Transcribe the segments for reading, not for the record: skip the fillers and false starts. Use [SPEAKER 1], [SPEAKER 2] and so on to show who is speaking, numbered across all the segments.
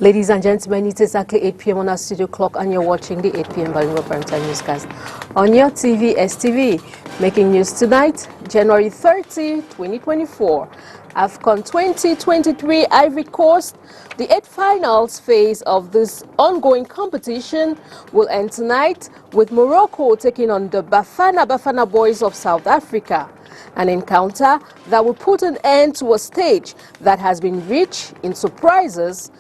[SPEAKER 1] Ladies and gentlemen, it's exactly 8 p.m. on our studio clock and you're watching the 8 p.m. Bilingual Primetime Newscast on your TV, STV. Making news tonight, January 30, 2024. AFCON 2023 Ivory Coast. The 8 finals phase of this ongoing competition will end tonight with Morocco taking on the Bafana Boys of South Africa. An encounter that will put an end to a stage that has been rich in surprises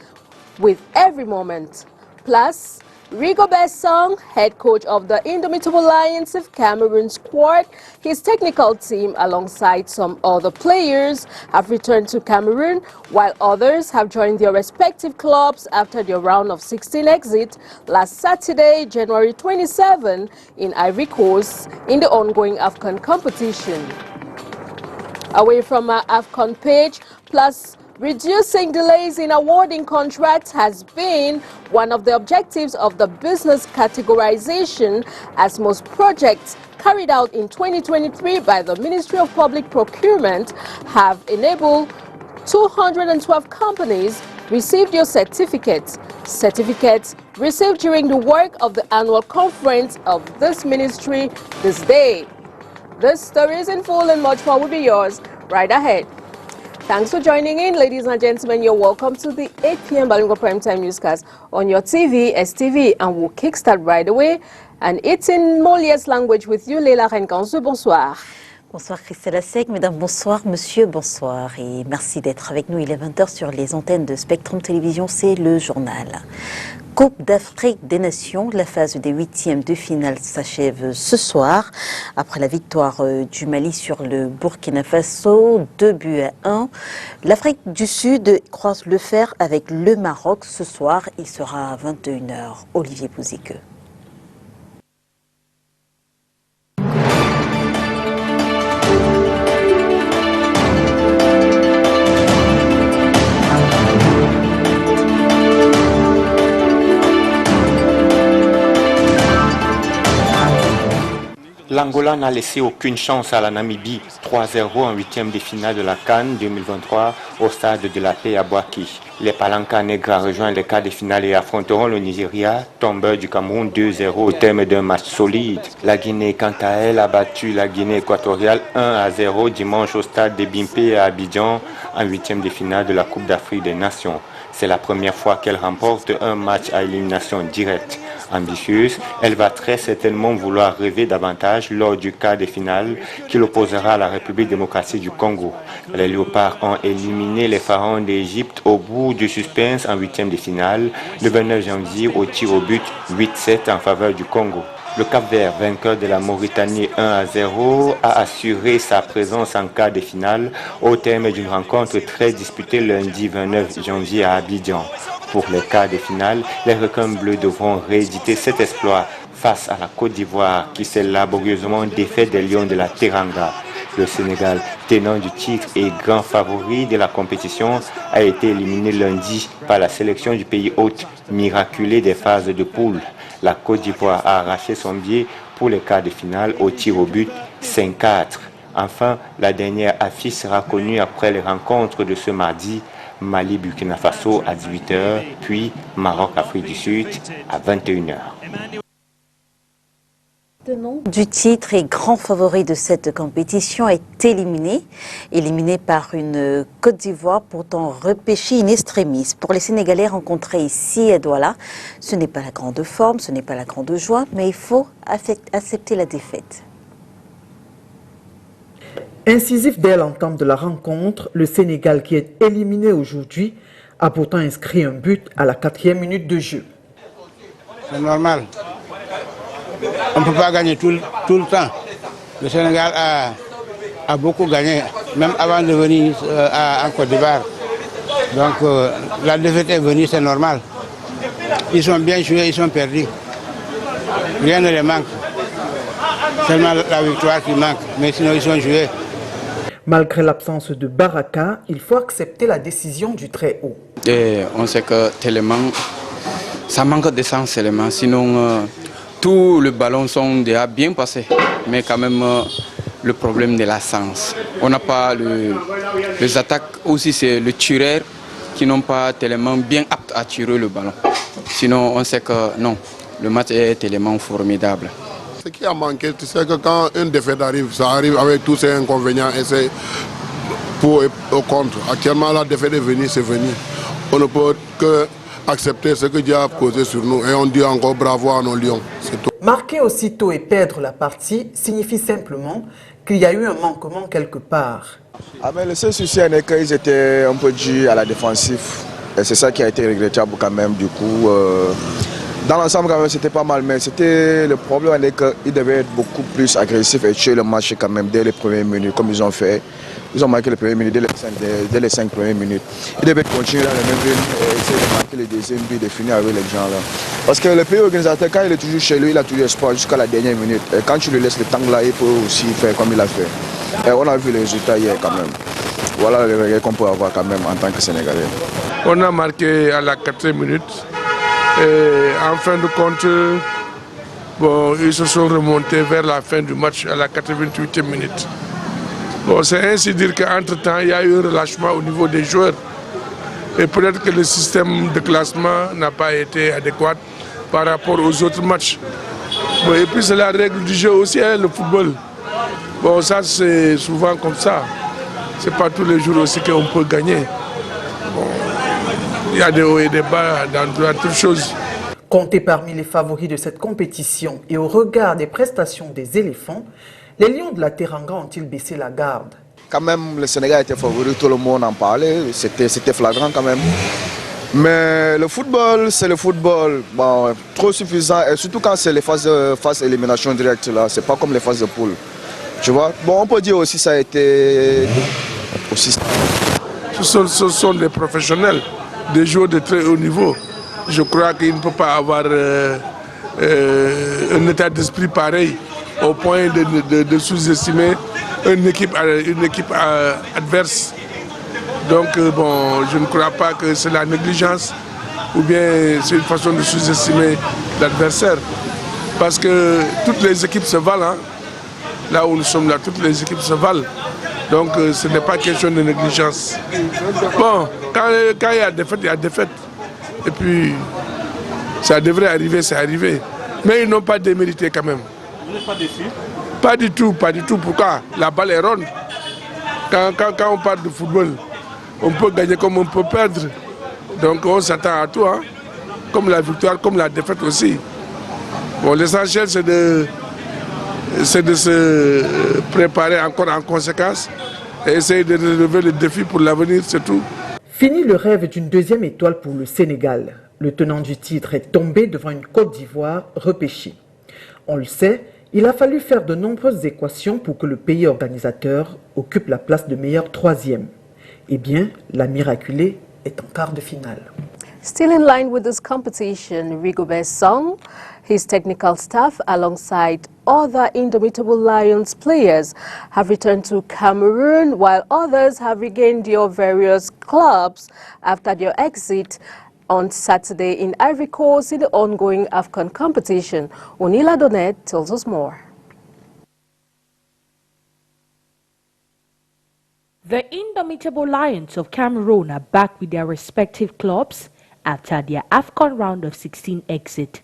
[SPEAKER 1] with every moment. Plus, Rigobert Song, head coach of the Indomitable Lions of Cameroon squad, his technical team alongside some other players have returned to Cameroon, while others have joined their respective clubs after their round of 16 exit last Saturday, January 27, in Ivory Coast in the ongoing AFCON competition. Away from our AFCON page, plus reducing delays in awarding contracts has been one of the objectives of the business categorization, as most projects carried out in 2023 by the Ministry of Public Procurement have enabled 212 companies receive their certificates. Certificates received during the work of the annual conference of this ministry this day. This story is in full and much more will be yours right ahead. Thanks for joining in, ladies and gentlemen. You're welcome to the 8 p.m. Bilingual Primetime Newscast on your TV, STV, and we'll kickstart right away. And it's in Molière's language with you, Leila Renkanzu. Bonsoir.
[SPEAKER 2] Bonsoir Christelle Assec, mesdames, bonsoir, monsieur, bonsoir. Et merci d'être avec nous. Il est 20h sur les antennes de Spectrum Télévision, c'est le journal. Coupe d'Afrique des Nations, la phase des huitièmes de finale s'achève ce soir. Après la victoire du Mali sur le Burkina Faso, 2-1. L'Afrique du Sud croise le fer avec le Maroc ce soir. Il sera à 21h. Olivier Pouziqueux.
[SPEAKER 3] L'Angola n'a laissé aucune chance à la Namibie, 3-0 en huitième de finale de la CAN 2023 au stade de la Paix à Bouaki. Les Palanca Negras rejoignent les quarts de finale et affronteront le Nigeria, tombeur du Cameroun 2-0 au terme d'un match solide. La Guinée, quant à elle, a battu la Guinée équatoriale 1-0 dimanche au stade de Bimpé à Abidjan en huitième de finale de la Coupe d'Afrique des Nations. C'est la première fois qu'elle remporte un match à élimination directe. Ambitieuse, elle va très certainement vouloir rêver davantage lors du quart de finale qui l'opposera à la République démocratique du Congo. Les Léopards ont éliminé les Pharaons d'Égypte au bout du suspense en huitième de finale le 29 janvier au tir au but 8-7 en faveur du Congo. Le Cap-Vert, vainqueur de la Mauritanie 1-0, a assuré sa présence en quart de finale au terme d'une rencontre très disputée lundi 29 janvier à Abidjan. Pour les quarts de finale, les requins bleus devront rééditer cet exploit face à la Côte d'Ivoire qui s'est laborieusement défait des Lions de la Teranga. Le Sénégal, tenant du titre et grand favori de la compétition, a été éliminé lundi par la sélection du pays hôte, miraculé des phases de poule. La Côte d'Ivoire a arraché son billet pour les quarts de finale au tir au but 5-4. Enfin, la dernière affiche sera connue après les rencontres de ce mardi. Mali-Burkina Faso à 18h, puis Maroc-Afrique du Sud à 21h.
[SPEAKER 2] Du titre et grand favori de cette compétition est éliminé par une Côte d'Ivoire pourtant repêchée in extremis. Pour les Sénégalais rencontrés ici à Douala, ce n'est pas la grande forme, ce n'est pas la grande joie, mais il faut accepter la défaite.
[SPEAKER 4] Incisif dès l'entame de la rencontre, le Sénégal qui est éliminé aujourd'hui a pourtant inscrit un but à la 4e minute de jeu.
[SPEAKER 5] C'est normal. On ne peut pas gagner tout le temps. Le Sénégal a beaucoup gagné, même avant de venir en Côte d'Ivoire. Donc la défaite est venue, c'est normal. Ils sont bien joués, ils sont perdus. Rien ne les manque. Seulement la victoire qui manque, mais sinon ils sont joués.
[SPEAKER 4] Malgré l'absence de Baraka, il faut accepter la décision du très haut.
[SPEAKER 6] Et on sait que tellement, ça manque de sens seulement, sinon tout le ballon sont déjà bien passés, mais quand même le problème de la sens. On n'a pas les attaques aussi, c'est le tireur qui n'ont pas tellement bien apte à tirer le ballon. Sinon, on sait que non, le match est tellement formidable.
[SPEAKER 7] Ce qui a manqué, tu sais que quand une défaite arrive, ça arrive avec tous ces inconvénients et c'est pour et contre. Actuellement, la défaite est venue, c'est venu. On ne peut que accepter ce que Dieu a posé sur nous et on dit encore bravo à nos lions. C'est tout.
[SPEAKER 4] Marquer aussitôt et perdre la partie signifie simplement qu'il y a eu un manquement quelque part.
[SPEAKER 8] Ah mais le seul souci est qu'ils étaient un peu dus à la défensive. Et c'est ça qui a été regrettable quand même. Du coup, dans l'ensemble quand même c'était pas mal. Mais c'était le problème est qu'ils devaient être beaucoup plus agressifs et tuer le match quand même dès les premières minutes comme ils ont fait. Ils ont marqué les premières minutes dès les 5 premières minutes. Ils devaient continuer dans le même rythme et essayer de marquer les deuxièmes buts, de finir avec les gens là. Parce que le pays organisateur, quand il est toujours chez lui, il a toujours espoir jusqu'à la dernière minute. Et quand tu lui laisses le temps là, il peut aussi faire comme il a fait. Et on a vu les résultats hier quand même. Voilà le regret qu'on peut avoir quand même en tant que Sénégalais.
[SPEAKER 9] On a marqué à la 4e minute. Et en fin de compte, bon, ils se sont remontés vers la fin du match à la 88e minute. Bon, c'est ainsi dire qu'entre-temps, il y a eu un relâchement au niveau des joueurs. Et peut-être que le système de classement n'a pas été adéquat par rapport aux autres matchs. Bon, et puis c'est la règle du jeu aussi, hein, le football. Bon, ça c'est souvent comme ça. C'est pas tous les jours aussi qu'on peut gagner. Bon, il y a des hauts et des bas dans toutes choses.
[SPEAKER 4] Comptés parmi les favoris de cette compétition et au regard des prestations des éléphants, les Lions de la Teranga ont-ils baissé la garde?
[SPEAKER 8] Quand même, le Sénégal était favori, tout le monde en parlait, c'était flagrant quand même. Mais le football, c'est le football. Bon, trop suffisant, et surtout quand c'est les phases élimination directe, là, c'est pas comme les phases de poule. Tu vois? Bon, on peut dire aussi ça a été aussi.
[SPEAKER 9] Ce sont des professionnels, des joueurs de très haut niveau. Je crois qu'il ne peut pas avoir un état d'esprit pareil au point de sous-estimer une équipe adverse. Donc bon, je ne crois pas que c'est la négligence ou bien c'est une façon de sous-estimer l'adversaire. Parce que toutes les équipes se valent. Hein. Là où nous sommes là, toutes les équipes se valent. Donc ce n'est pas question de négligence. Bon, quand il y a défaite, il y a défaite. Et puis, ça devrait arriver, c'est arrivé. Mais ils n'ont pas démérité quand même.
[SPEAKER 10] Vous n'êtes pas déçu?
[SPEAKER 9] Pas du tout, pas du tout. Pourquoi? La balle est ronde. Quand on parle de football, on peut gagner comme on peut perdre. Donc on s'attend à tout, hein? Comme la victoire, comme la défaite aussi. Bon, l'essentiel c'est de se préparer encore en conséquence et essayer de relever le défi pour l'avenir, c'est tout.
[SPEAKER 4] Fini le rêve d'une deuxième étoile pour le Sénégal. Le tenant du titre est tombé devant une Côte d'Ivoire repêchée. On le sait, il a fallu faire de nombreuses équations pour que le pays organisateur occupe la place de meilleur troisième. Eh bien, la miraculée est en quart de finale.
[SPEAKER 1] Still in line with this competition, Rigobert Song, his technical staff, alongside other Indomitable Lions players, have returned to Cameroon, while others have regained their various clubs after their exit on Saturday in Ivory Coast in the ongoing AFCON competition. Onila Donet tells us more.
[SPEAKER 11] The Indomitable Lions of Cameroon are back with their respective clubs after their AFCON round of 16 exit.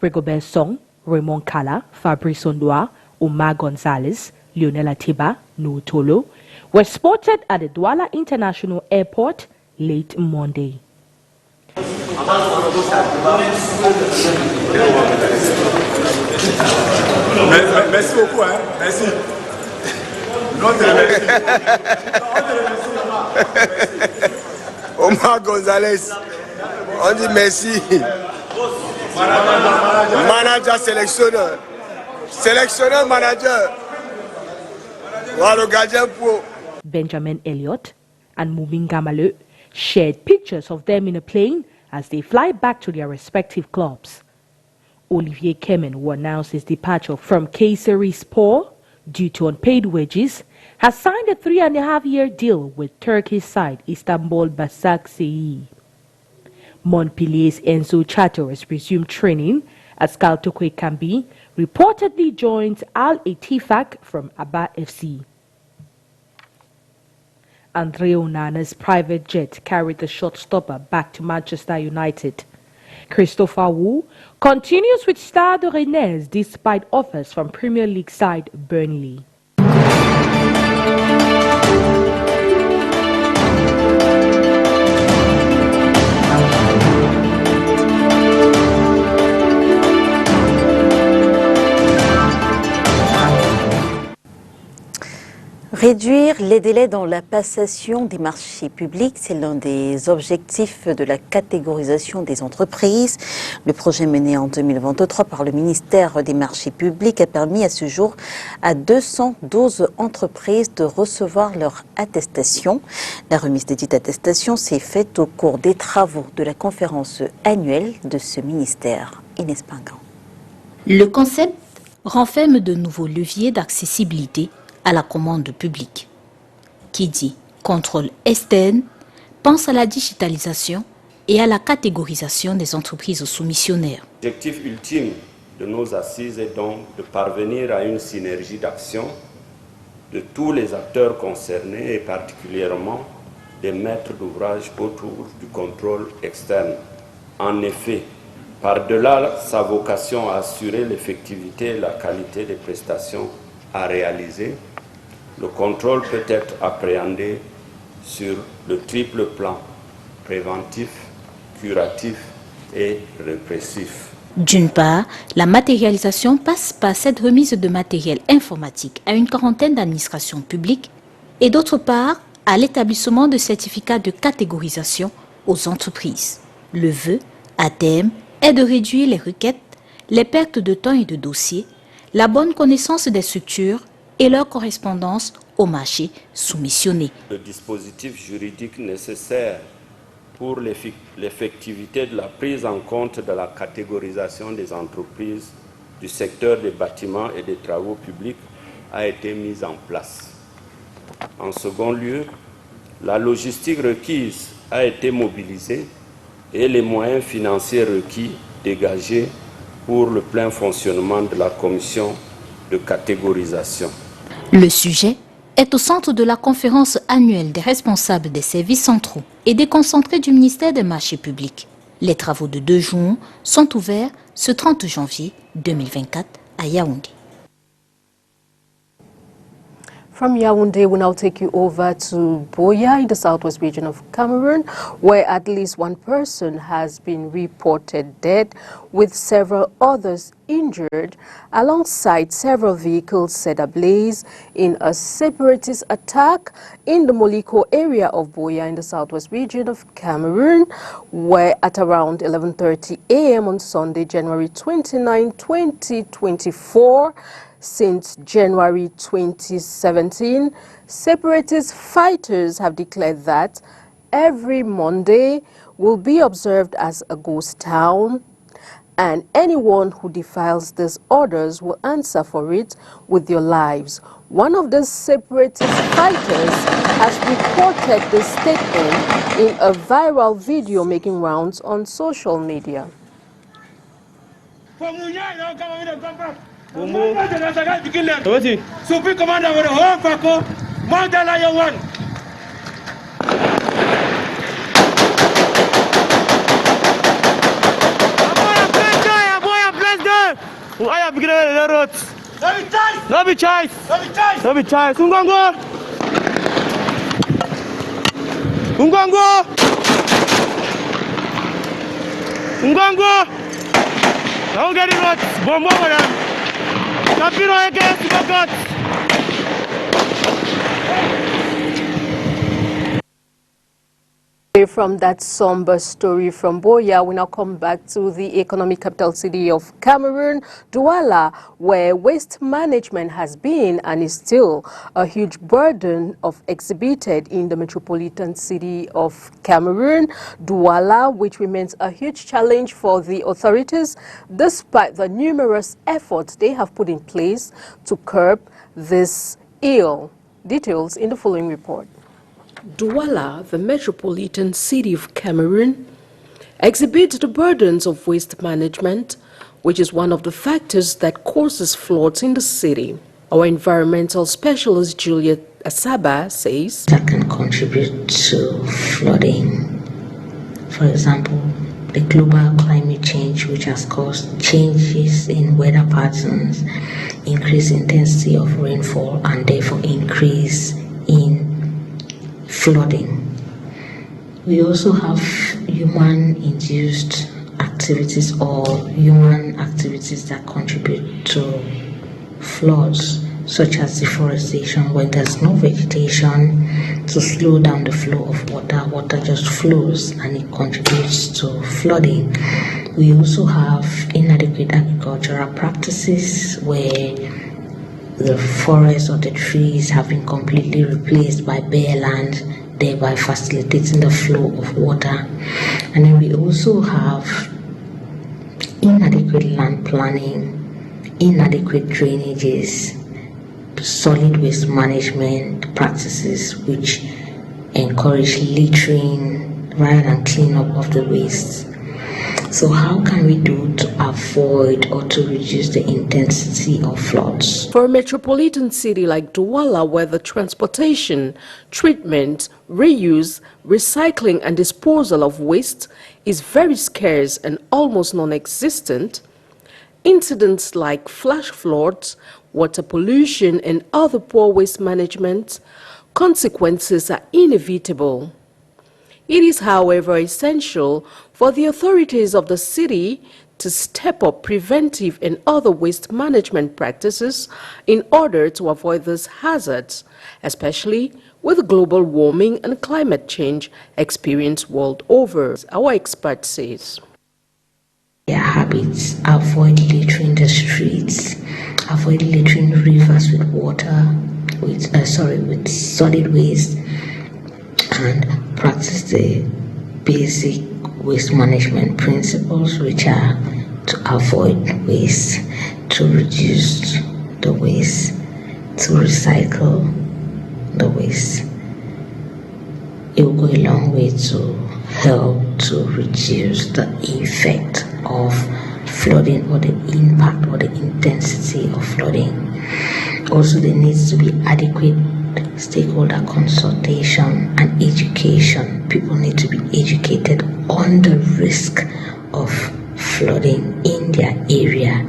[SPEAKER 11] Rigobert Song, Raymond Kala, Fabrice Ondoa, Omar Gonzalez, Lionel Atiba, Nou Tolo were spotted at the Douala International Airport late Monday.
[SPEAKER 10] Merci beaucoup, hein? Merci.
[SPEAKER 8] Omar Gonzalez, on dit merci. Manager, sélectionneur. Sélectionneur, manager. Voilà le gardien pour.
[SPEAKER 11] Benjamin Elliott and Mubin Gamale shared pictures of them in a plane as they fly back to their respective clubs. Olivier Kemen, who announced his departure from Kayserispor due to unpaid wages, has signed a 3.5-year deal with Turkish side Istanbul Başakşehir. Montpellier's Enzo Chato has resumed training as Kaltokwe Kambi reportedly joins Al Ettifaq from Aba FC. Andre Onana's private jet carried the shot-stopper back to Manchester United. Christopher Wu continues with Stade Rennais despite offers from Premier League side Burnley.
[SPEAKER 2] Réduire les délais dans la passation des marchés publics, c'est l'un des objectifs de la catégorisation des entreprises. Le projet mené en 2023 par le ministère des Marchés publics a permis à ce jour à 212 entreprises de recevoir leur attestation. La remise de dite attestation s'est faite au cours des travaux de la conférence annuelle de ce ministère. Inès Pingan.
[SPEAKER 12] Le concept renferme de nouveaux leviers d'accessibilité à la commande publique. Qui dit contrôle externe pense à la digitalisation et à la catégorisation des entreprises soumissionnaires.
[SPEAKER 13] L'objectif ultime de nos assises est donc de parvenir à une synergie d'action de tous les acteurs concernés et particulièrement des maîtres d'ouvrage autour du contrôle externe. En effet, par-delà sa vocation à assurer l'effectivité et la qualité des prestations à réaliser, le contrôle peut être appréhendé sur le triple plan préventif, curatif et répressif.
[SPEAKER 12] D'une part, la matérialisation passe par cette remise de matériel informatique à une quarantaine d'administrations publiques et d'autre part, à l'établissement de certificats de catégorisation aux entreprises. Le vœu, à terme, est de réduire les requêtes, les pertes de temps et de dossiers, la bonne connaissance des structures et leur correspondance au marché soumissionné.
[SPEAKER 13] Le dispositif juridique nécessaire pour l'effectivité de la prise en compte de la catégorisation des entreprises du secteur des bâtiments et des travaux publics a été mis en place. En second lieu, la logistique requise a été mobilisée et les moyens financiers requis dégagés pour le plein fonctionnement de la commission de catégorisation.
[SPEAKER 12] Le sujet est au centre de la conférence annuelle des responsables des services centraux et déconcentrés du ministère des Marchés publics. Les travaux de 2 jours sont ouverts ce 30 janvier 2024 à Yaoundé.
[SPEAKER 1] From Yaoundé, we now take you over to Boya in the southwest region of Cameroon, where at least one person has been reported dead, with several others injured, alongside several vehicles set ablaze in a separatist attack in the Moliko area of Boya in the southwest region of Cameroon, where at around 11:30 a.m. on Sunday, January 29, 2024, since January 2017, separatist fighters have declared that every Monday will be observed as a ghost town, and anyone who defiles these orders will answer for it with their lives. One of the separatist fighters has reported this statement in a viral video making rounds on social media.
[SPEAKER 10] Supreme Commander of the whole Paco, Mandela Yawan. I have begun the roads. No be choice. No be choice. Ungongo. Ungongo. Ungongo. Don't get it right. Bomb over them. Capiro against Bogot.
[SPEAKER 1] From that somber story from Boya, we now come back to the economic capital city of Cameroon, Douala, where waste management has been and is still a huge burden exhibited in the metropolitan city of Cameroon. Douala, which remains a huge challenge for the authorities, despite the numerous efforts they have put in place to curb this ill. Details in the following report. Douala, the metropolitan city of Cameroon, exhibits the burdens of waste management, which is one of the factors that causes floods in the city. Our environmental specialist Juliet Asaba says
[SPEAKER 14] that can contribute to flooding. For example, the global climate change, which has caused changes in weather patterns, increased intensity of rainfall, and therefore increase in flooding. We also have human-induced activities or human activities that contribute to floods, such as deforestation. When there's no vegetation to slow down the flow of water, water just flows and it contributes to flooding. We also have inadequate agricultural practices where the forests or the trees have been completely replaced by bare land, thereby facilitating the flow of water. And then we also have inadequate land planning, inadequate drainages, solid waste management practices which encourage littering rather than cleanup of the waste. So how can we do to avoid or to reduce the intensity of floods?
[SPEAKER 1] For a metropolitan city like Douala, where the transportation, treatment, reuse, recycling and disposal of waste is very scarce and almost non-existent, incidents like flash floods, water pollution and other poor waste management consequences are inevitable. It is, however, essential for the authorities of the city to step up preventive and other waste management practices in order to avoid these hazards, especially with global warming and climate change experienced world over, our expert says.
[SPEAKER 14] Their habits: avoid littering the streets, avoid littering rivers with water, with solid waste, and practice the basic waste management principles, which are to avoid waste, to reduce the waste, to recycle the waste. It will go a long way to help to reduce the effect of flooding or the impact or the intensity of flooding. Also, there needs to be adequate stakeholder consultation and education. People need to be educated on the risk of flooding in their area.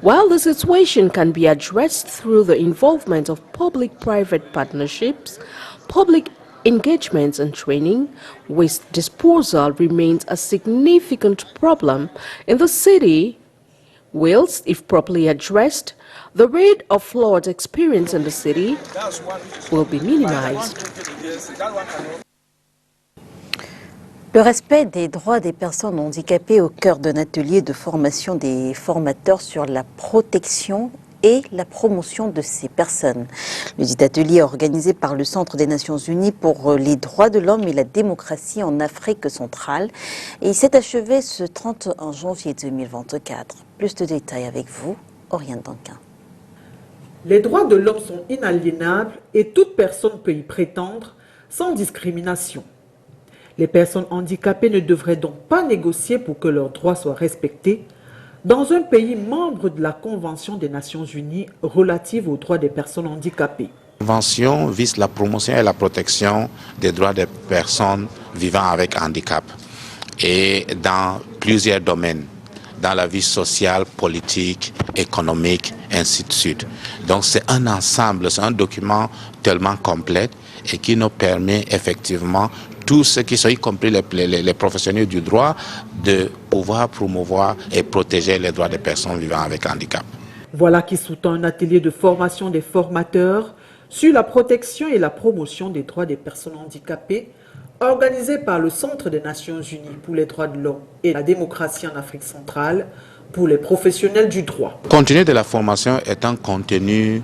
[SPEAKER 1] While the situation can be addressed through the involvement of public-private partnerships, public engagements and training, waste disposal remains a significant problem in the city, whilst, if properly addressed, the rate of floods experienced in the city will be minimized.
[SPEAKER 2] Le respect des droits des personnes handicapées au cœur d'un atelier de formation des formateurs sur la protection et la promotion de ces personnes. Le dit atelier est organisé par le Centre des Nations Unies pour les droits de l'homme et la démocratie en Afrique centrale et il s'est achevé ce 31 janvier 2024. Plus de détails avec vous, Oriane Danquin.
[SPEAKER 4] Les droits de l'homme sont inaliénables et toute personne peut y prétendre sans discrimination. Les personnes handicapées ne devraient donc pas négocier pour que leurs droits soient respectés dans un pays membre de la Convention des Nations Unies relative aux droits des personnes handicapées.
[SPEAKER 15] La Convention vise la promotion et la protection des droits des personnes vivant avec handicap et dans plusieurs domaines, dans la vie sociale, politique, économique, ainsi de suite. Donc c'est un ensemble, c'est un document tellement complet et qui nous permet effectivement tous ceux qui sont, y compris les professionnels du droit, de pouvoir promouvoir et protéger les droits des personnes vivant avec handicap.
[SPEAKER 4] Voilà qui sous-tend un atelier de formation des formateurs sur la protection et la promotion des droits des personnes handicapées, organisé par le Centre des Nations Unies pour les droits de l'homme et la démocratie en Afrique centrale pour les professionnels du droit.
[SPEAKER 15] Le contenu de la formation est un contenu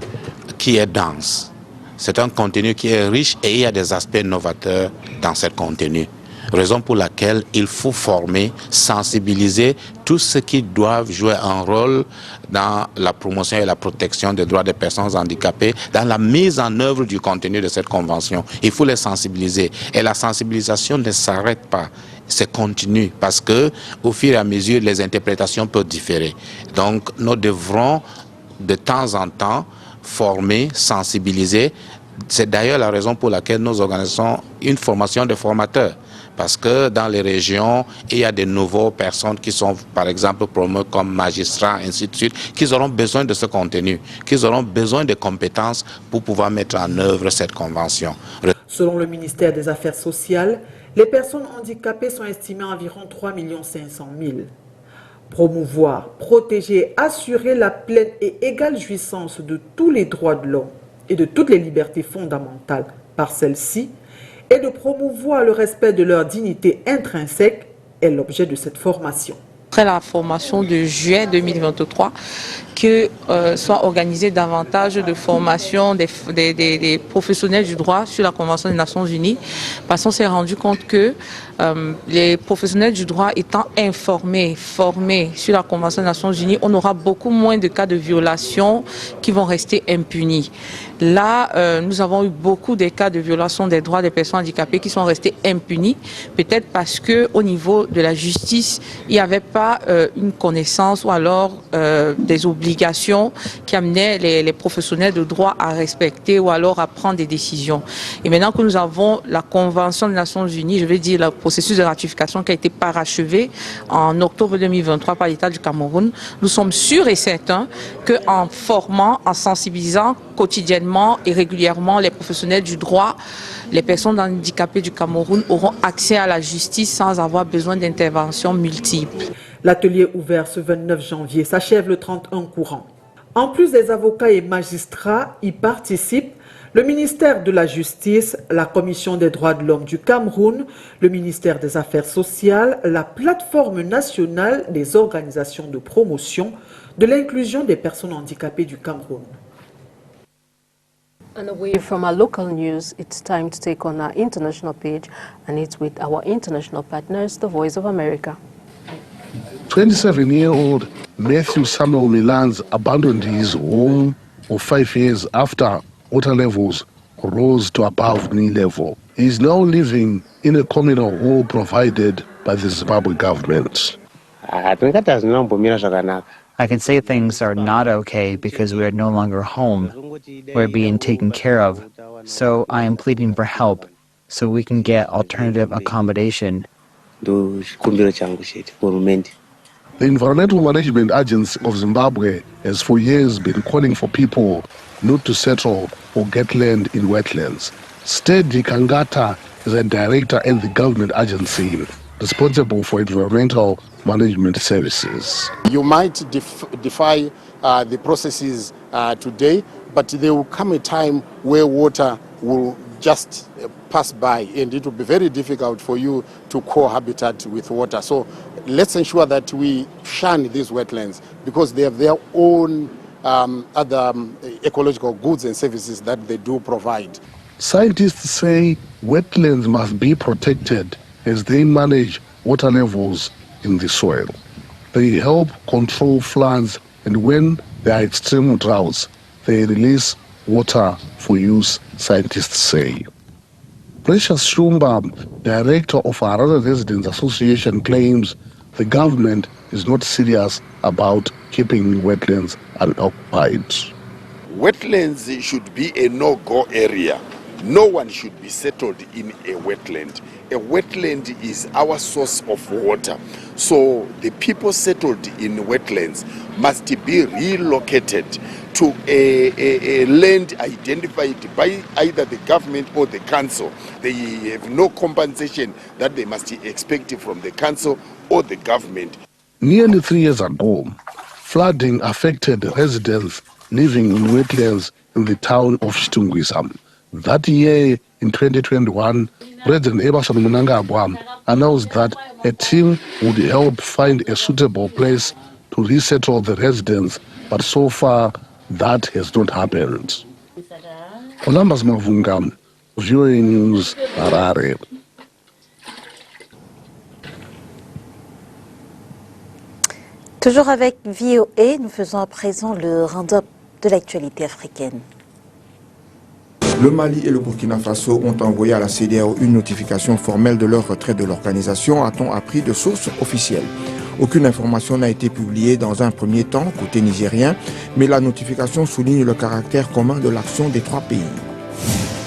[SPEAKER 15] qui est dense. C'est un contenu qui est riche et il y a des aspects novateurs dans ce contenu. Raison pour laquelle il faut former, sensibiliser tous ceux qui doivent jouer un rôle dans la promotion et la protection des droits des personnes handicapées, dans la mise en œuvre du contenu de cette convention. Il faut les sensibiliser. Et la sensibilisation ne s'arrête pas. C'est continu parce que au fur et à mesure, les interprétations peuvent différer. Donc, nous devrons de temps en temps former, sensibiliser. C'est d'ailleurs la raison pour laquelle nous organisons une formation de formateurs. Parce que dans les régions, il y a de nouvelles personnes qui sont, par exemple, promues comme magistrats, ainsi de suite, qui auront besoin de ce contenu, qui auront besoin de compétences pour pouvoir mettre en œuvre cette convention.
[SPEAKER 4] Selon le ministère des Affaires sociales, les personnes handicapées sont estimées à environ 3 500 000. Promouvoir, protéger, assurer la pleine et égale jouissance de tous les droits de l'homme et de toutes les libertés fondamentales par celles-ci, et de promouvoir le respect de leur dignité intrinsèque est l'objet de cette formation.
[SPEAKER 16] Après la formation de juillet 2023, que soit organisé davantage de formations des professionnels du droit sur la Convention des Nations Unies, parce qu'on s'est rendu compte que les professionnels du droit étant informés, formés sur la Convention des Nations Unies, on aura beaucoup moins de cas de violation qui vont rester impunis. Là, nous avons eu beaucoup de cas de violation des droits des personnes handicapées qui sont restés impunis, peut-être parce qu'au niveau de la justice, il n'y avait pas une connaissance ou alors des obligations qui amenaient les professionnels de droit à respecter ou alors à prendre des décisions. Et maintenant que nous avons la Convention des Nations Unies, je vais dire le processus de ratification qui a été parachevé en octobre 2023 par l'État du Cameroun, nous sommes sûrs et certains qu'en formant, en sensibilisant quotidiennement et régulièrement les professionnels du droit, les personnes handicapées du Cameroun auront accès à la justice sans avoir besoin d'interventions multiples.
[SPEAKER 4] L'atelier ouvert ce 29 janvier s'achève le 31 courant. En plus des avocats et magistrats y participent le ministère de la Justice, la Commission des droits de l'homme du Cameroun, le ministère des Affaires sociales, la plateforme nationale des organisations de promotion de l'inclusion des personnes handicapées du Cameroun.
[SPEAKER 1] And away from our local news, it's time to take on our international page, and it's with our international partners, the Voice of America.
[SPEAKER 17] 27-year-old Matthew Samuel Milans abandoned his home of 5 years after water levels rose to above knee level. He is now living in a communal hall provided by the Zimbabwe government.
[SPEAKER 18] I can say things are not okay because we are no longer home. We're being taken care of. So I am pleading for help so we can get alternative accommodation.
[SPEAKER 17] The Environmental Management Agency of Zimbabwe has for years been calling for people not to settle or get land in wetlands. Steady Kangata is a director at the government agency responsible for environmental management services.
[SPEAKER 19] You might defy the processes today, but there will come a time where water will just pass by and it will be very difficult for you to cohabitate with water. So let's ensure that we shun these wetlands because they have their own other ecological goods and services that they do provide.
[SPEAKER 17] Scientists say wetlands must be protected as they manage water levels in the soil. They help control floods, and when there are extreme droughts, they release water for use, scientists say. Precious Shumba, director of Harare Residents Association, claims the government is not serious about keeping wetlands unoccupied.
[SPEAKER 20] Wetlands should be a no-go area. No one should be settled in a wetland. A wetland is our source of water. So the people settled in wetlands must be relocated to a land identified by either the government or the council. They have no compensation that they must expect from the council or the government.
[SPEAKER 17] Nearly 3 years ago, flooding affected residents living in wetlands in the town of Chitungwisa. That year, in 2021, President Emerson Mnangagwa announced that a team would help find a suitable place to resettle the residents, but so far that has not happened. Columbus Mavunga, VOA News, Harare.
[SPEAKER 2] Toujours avec VOA, nous faisons à présent le round-up de l'actualité africaine.
[SPEAKER 21] Le Mali et le Burkina Faso ont envoyé à la CEDEAO une notification formelle de leur retrait de l'organisation, a-t-on appris de sources officielles. Aucune information n'a été publiée dans un premier temps côté nigérien, mais la notification souligne le caractère commun de l'action des trois pays.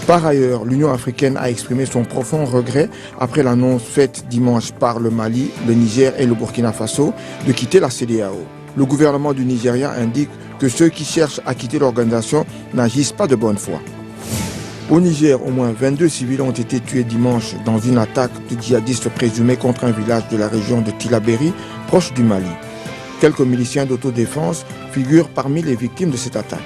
[SPEAKER 21] Par ailleurs, l'Union africaine a exprimé son profond regret après l'annonce faite dimanche par le Mali, le Niger et le Burkina Faso de quitter la CEDEAO. Le gouvernement du Nigeria indique que ceux qui cherchent à quitter l'organisation n'agissent pas de bonne foi. Au Niger, au moins 22 civils ont été tués dimanche dans une attaque de djihadistes présumés contre un village de la région de Tillabéri, proche du Mali. Quelques miliciens d'autodéfense figurent parmi les victimes de cette attaque.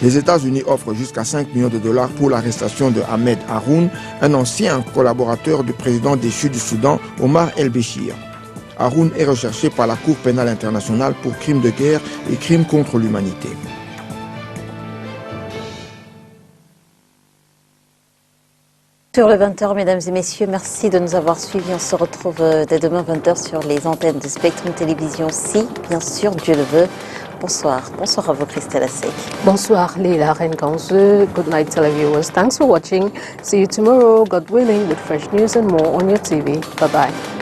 [SPEAKER 21] Les États-Unis offrent jusqu'à 5 millions de dollars pour l'arrestation de Ahmed Haroun, un ancien collaborateur du président déchu du Soudan, Omar el-Béchir. Haroun est recherché par la Cour pénale internationale pour crimes de guerre et crimes contre l'humanité.
[SPEAKER 2] Sur le 20h, mesdames et messieurs, merci de nous avoir suivis. On se retrouve dès demain 20h sur les antennes de Spectrum Télévision, si bien sûr Dieu le veut. Bonsoir. Bonsoir à vous, Christelle Assek.
[SPEAKER 1] Bonsoir, Leila Renganzu. Good night, televiewers. Thanks for watching. See you tomorrow, God willing, with fresh news and more on your TV. Bye-bye.